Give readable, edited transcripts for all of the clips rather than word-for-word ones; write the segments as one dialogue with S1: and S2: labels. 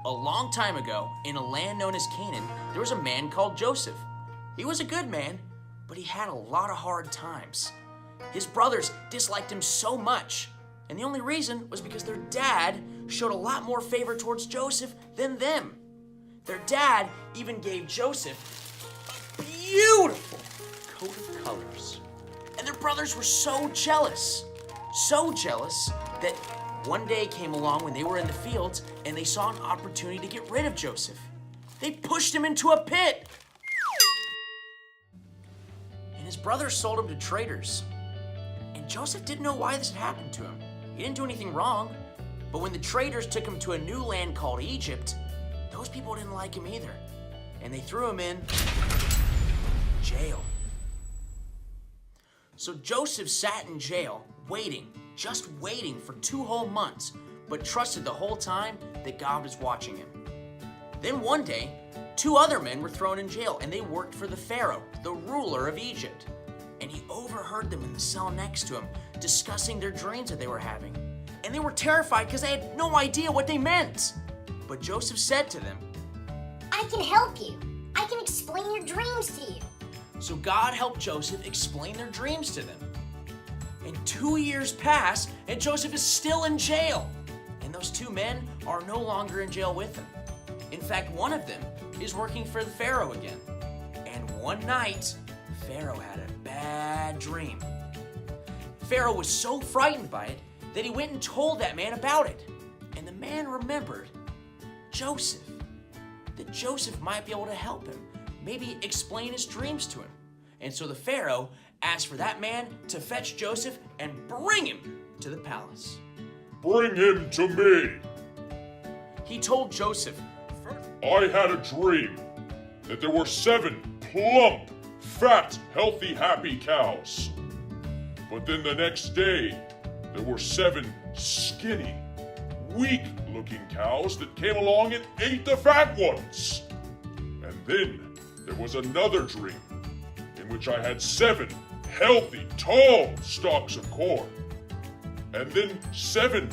S1: A long time ago, in a land known as Canaan, there was a man called Joseph. He was a good man, but he had a lot of hard times. His brothers disliked him so much, and the only reason was because their dad showed a lot more favor towards Joseph than them. Their dad even gave Joseph a beautiful coat of colors. And their brothers were so jealous that one day came along when they were in the fields and they saw an opportunity to get rid of Joseph. They pushed him into a pit. And his brothers sold him to traders. And Joseph didn't know why this had happened to him. He didn't do anything wrong. But when the traders took him to a new land called Egypt, those people didn't like him either. And they threw him in jail. So Joseph sat in jail, just waiting for 2 whole months, but trusted the whole time that God was watching him. Then one day, 2 other men were thrown in jail, and they worked for the Pharaoh, the ruler of Egypt. And he overheard them in the cell next to him, discussing their dreams that they were having. And they were terrified because they had no idea what they meant. But Joseph said to them,
S2: "I can help you. I can explain your dreams to you."
S1: So God helped Joseph explain their dreams to them. And 2 years pass, and Joseph is still in jail. And those 2 men are no longer in jail with him. In fact, one of them is working for the Pharaoh again. And one night, Pharaoh had a bad dream. Pharaoh was so frightened by it that he went and told that man about it. And the man remembered Joseph, that Joseph might be able to help him, maybe explain his dreams to him. And so the Pharaoh asked for that man to fetch Joseph and bring him to the palace.
S3: "Bring him to me."
S1: He told Joseph,
S3: "I had a dream that there were 7 plump, fat, healthy, happy cows. But then the next day, there were 7 skinny, weak-looking cows that came along and ate the fat ones. And then there was another dream in which I had 7 healthy, tall stalks of corn. And then 7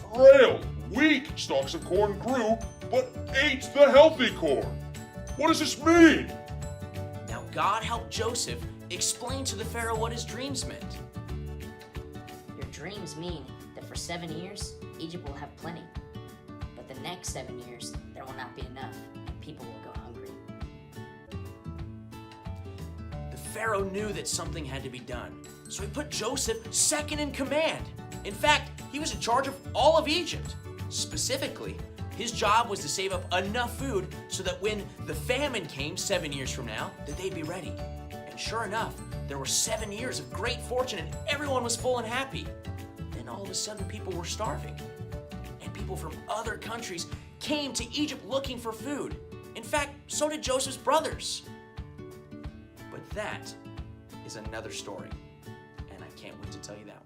S3: frail, weak stalks of corn grew, but ate the healthy corn. What does this mean?"
S1: Now God helped Joseph explain to the Pharaoh what his dreams meant.
S4: Your dreams mean that for 7 years, Egypt will have plenty. But the next 7 years, there will not be enough, and people will go hungry.
S1: The Pharaoh knew that something had to be done, so he put Joseph second in command. In fact, he was in charge of all of Egypt. Specifically, his job was to save up enough food so that when the famine came 7 years from now, that they'd be ready. And sure enough, there were 7 years of great fortune and everyone was full and happy. Then all of a sudden people were starving. And people from other countries came to Egypt looking for food. In fact, so did Joseph's brothers. But that is another story, and I can't wait to tell you that one.